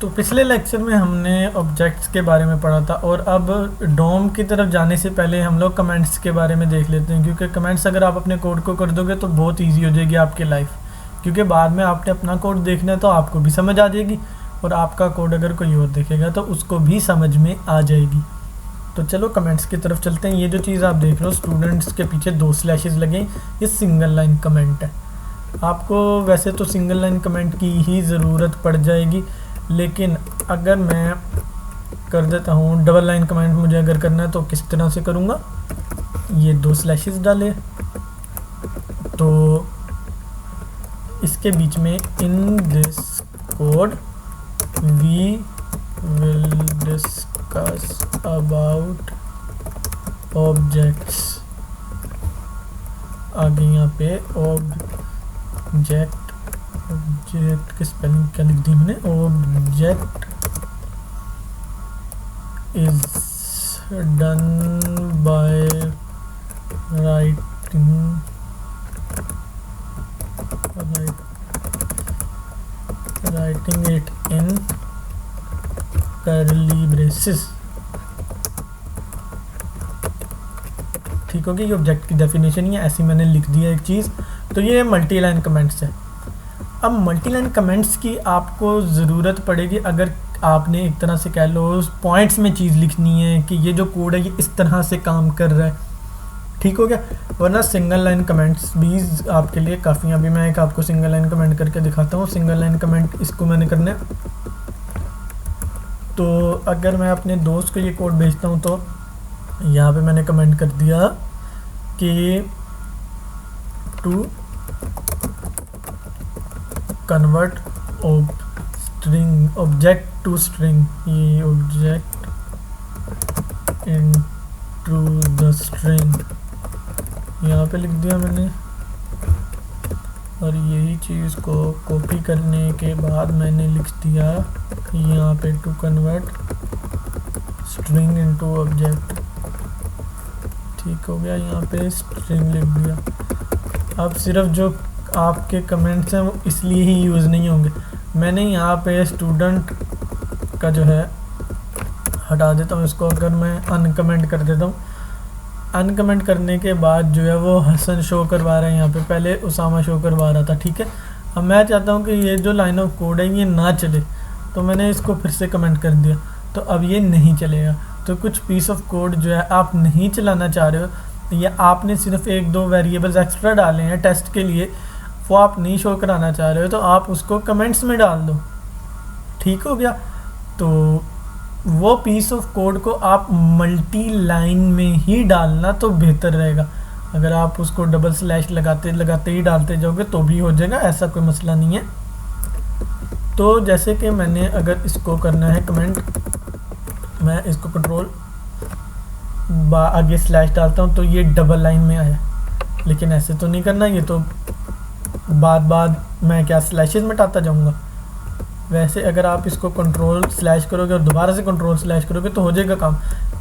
तो पिछले लेक्चर में हमने ऑब्जेक्ट्स के बारे में पढ़ा था और अब डोम की तरफ जाने से पहले हम लोग कमेंट्स के बारे में देख लेते हैं, क्योंकि कमेंट्स अगर आप अपने कोड को कर दोगे तो बहुत इजी हो जाएगी आपकी लाइफ। क्योंकि बाद में आपने अपना कोड देखना है तो आपको भी समझ आ जाएगी और आपका कोड अगर कोई और देखेगा तो उसको भी समझ में आ जाएगी। तो चलो कमेंट्स की तरफ चलते हैं। ये जो चीज़ आप देख रहे हो स्टूडेंट्स के पीछे 2 स्लैशेस लगे, ये सिंगल लाइन कमेंट है। आपको वैसे तो सिंगल लाइन कमेंट की ही ज़रूरत पड़ जाएगी, लेकिन अगर मैं कर देता हूँ डबल लाइन कमेंट, मुझे अगर करना है तो किस तरह से करूँगा। ये 2 स्लैशेस डाले तो इसके बीच में in this code we will discuss about objects. आगे यहाँ पे ऑब्जेक्ट की स्पेलिंग क्या लिख दी मैंने, object is done by writing it in curly braces. ठीक होगी, ये ऑब्जेक्ट की डेफिनेशन ही है, ऐसी मैंने लिख दिया एक चीज़। तो ये मल्टी लाइन कमेंट्स है। अब मल्टी लाइन कमेंट्स की आपको ज़रूरत पड़ेगी अगर आपने एक तरह से कह लो पॉइंट्स में चीज़ लिखनी है कि ये जो कोड है ये इस तरह से काम कर रहा है। ठीक हो गया, वरना सिंगल लाइन कमेंट्स भी आपके लिए काफ़ी हैं। अभी मैं एक आपको सिंगल लाइन कमेंट करके दिखाता हूँ। सिंगल लाइन कमेंट इसको मैंने करना है, तो अगर मैं अपने दोस्त को ये कोड भेजता हूँ तो यहाँ पे मैंने कमेंट कर दिया कि to convert object to string, ये ऑब्जेक्ट इनटू द स्ट्रिंग यहाँ पे लिख दिया मैंने। और यही चीज़ को कॉपी करने के बाद मैंने लिख दिया यहाँ पे to convert string into object. ठीक हो गया, यहाँ पे स्ट्रिंग लिख दिया। अब सिर्फ जो आपके कमेंट्स हैं वो इसलिए ही यूज़ नहीं होंगे। मैंने यहाँ पे स्टूडेंट का जो है हटा देता हूँ इसको, अगर मैं अनकमेंट कर देता हूँ। अनकमेंट करने के बाद जो है वो हसन शो करवा रहा है, यहाँ पे पहले उसामा शो करवा रहा था। ठीक है, अब मैं चाहता हूँ कि ये जो लाइन ऑफ कोड है ये ना चले, तो मैंने इसको फिर से कमेंट कर दिया, तो अब ये नहीं चलेगा। तो कुछ पीस ऑफ कोड जो है आप नहीं चलाना चाह रहे हो या आपने सिर्फ 1-2 वेरिएबल्स एक्स्ट्रा डाले हैं टेस्ट के लिए, वो आप नहीं शो कराना चाह रहे हो, तो आप उसको कमेंट्स में डाल दो। ठीक हो गया, तो वो पीस ऑफ कोड को आप मल्टी लाइन में ही डालना तो बेहतर रहेगा। अगर आप उसको डबल स्लैश लगाते लगाते ही डालते जाओगे तो भी हो जाएगा, ऐसा कोई मसला नहीं है। तो जैसे कि मैंने अगर इसको करना है कमेंट, मैं इसको कंट्रोल आगे स्लैश डालता हूँ तो ये डबल लाइन में आया, लेकिन ऐसे तो नहीं करना, ये तो बाद मैं क्या स्लैशेस मिटाता जाऊँगा। वैसे अगर आप इसको कंट्रोल स्लैश करोगे और दोबारा से कंट्रोल स्लैश करोगे तो हो जाएगा काम,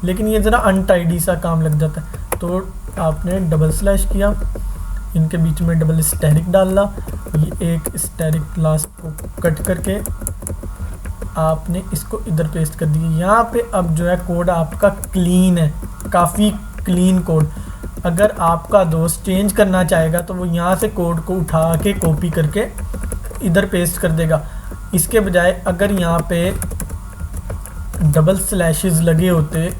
लेकिन ये ज़रा अनटाइडी सा काम लग जाता है। तो आपने डबल स्लैश किया, इनके बीच में डबल स्टैरिक डाला, ये एक स्टैरिक लास्ट को कट करके आपने इसको इधर पेस्ट कर दिया। यहाँ पे अब जो है कोड आपका क्लीन है, काफ़ी क्लीन कोड। अगर आपका दोस्त चेंज करना चाहेगा तो वो यहाँ से कोड को उठा के कॉपी करके इधर पेस्ट कर देगा। इसके बजाय अगर यहाँ पे डबल स्लैशेस लगे होते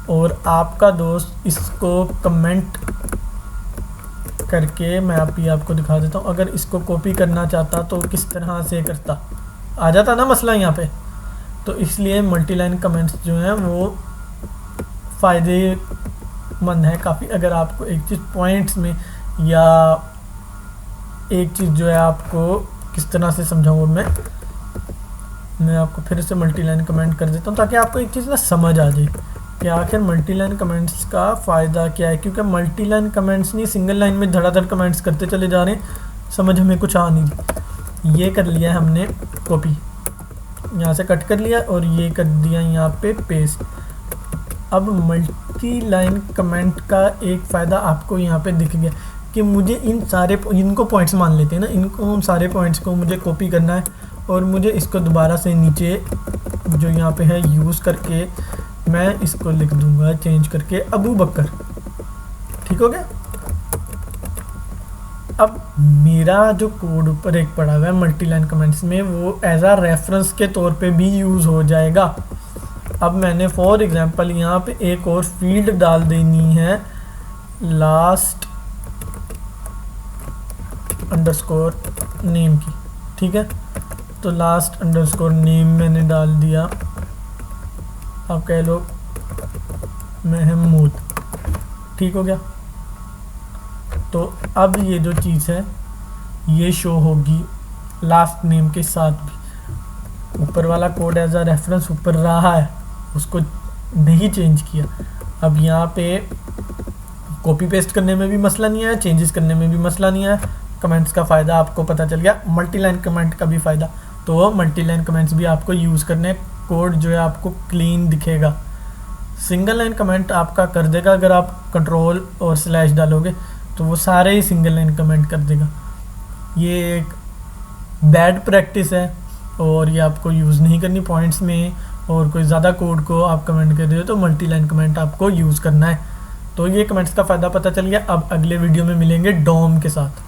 और आपका दोस्त इसको कमेंट करके, मैं आपको दिखा देता हूँ, अगर इसको कॉपी करना चाहता तो किस तरह से करता, आ जाता ना मसला यहाँ पे। तो इसलिए मल्टी लाइन कमेंट्स जो हैं वो फ़ायदेमंद है काफ़ी। अगर आपको एक चीज़ पॉइंट्स में या एक चीज़ जो है आपको किस तरह से समझाऊँ, मैं आपको फिर से मल्टी लाइन कमेंट कर देता हूँ ताकि आपको एक चीज़ ना समझ आ जाए कि आखिर मल्टी लाइन कमेंट्स का फ़ायदा क्या है। क्योंकि मल्टी लाइन कमेंट्स नहीं, सिंगल लाइन में धड़ाधड़ कमेंट्स करते चले जा रहे हैं, समझ हमें कुछ आ नहीं रही। ये कर लिया हमने कॉपी, यहाँ से कट कर लिया और ये कर दिया यहाँ पे पेस्ट। अब मल्टी लाइन कमेंट का एक फ़ायदा आपको यहाँ पे दिख गया कि मुझे इनको पॉइंट्स मान लेते हैं ना, इनको सारे पॉइंट्स को मुझे कॉपी करना है और मुझे इसको दोबारा से नीचे जो यहाँ पे है यूज़ करके मैं इसको लिख दूंगा चेंज करके अबू बकर। ठीक हो गया। अब मेरा जो कोड ऊपर एक पड़ा हुआ है मल्टी लाइन कमेंट्स में, वो एज आ रेफरेंस के तौर पे भी यूज़ हो जाएगा। अब मैंने फॉर एग्जांपल यहाँ पे एक और फील्ड डाल देनी है लास्ट अंडरस्कोर नेम की। ठीक है, तो लास्ट अंडरस्कोर नेम मैंने डाल दिया, आप कह लो महमूद। ठीक हो गया। तो अब ये जो चीज़ है ये शो होगी लास्ट नेम के साथ भी। ऊपर वाला कोड एज आ रेफरेंस ऊपर रहा है, उसको नहीं चेंज किया। अब यहाँ पे कॉपी पेस्ट करने में भी मसला नहीं है, चेंजेस करने में भी मसला नहीं है। कमेंट्स का फ़ायदा आपको पता चल गया, मल्टी लाइन कमेंट का भी फ़ायदा। तो मल्टी लाइन कमेंट्स भी आपको यूज़ करने, कोड जो है आपको क्लीन दिखेगा। सिंगल लाइन कमेंट आपका कर देगा, अगर आप कंट्रोल और स्लैश डालोगे तो वो सारे ही सिंगल लाइन कमेंट कर देगा। ये एक बैड प्रैक्टिस है और ये आपको यूज़ नहीं करनी पॉइंट्स में। और कोई ज़्यादा कोड को आप कमेंट कर रहे हो तो मल्टी लाइन कमेंट आपको यूज़ करना है। तो ये कमेंट्स का फ़ायदा पता चल गया। अब अगले वीडियो में मिलेंगे डॉम के साथ।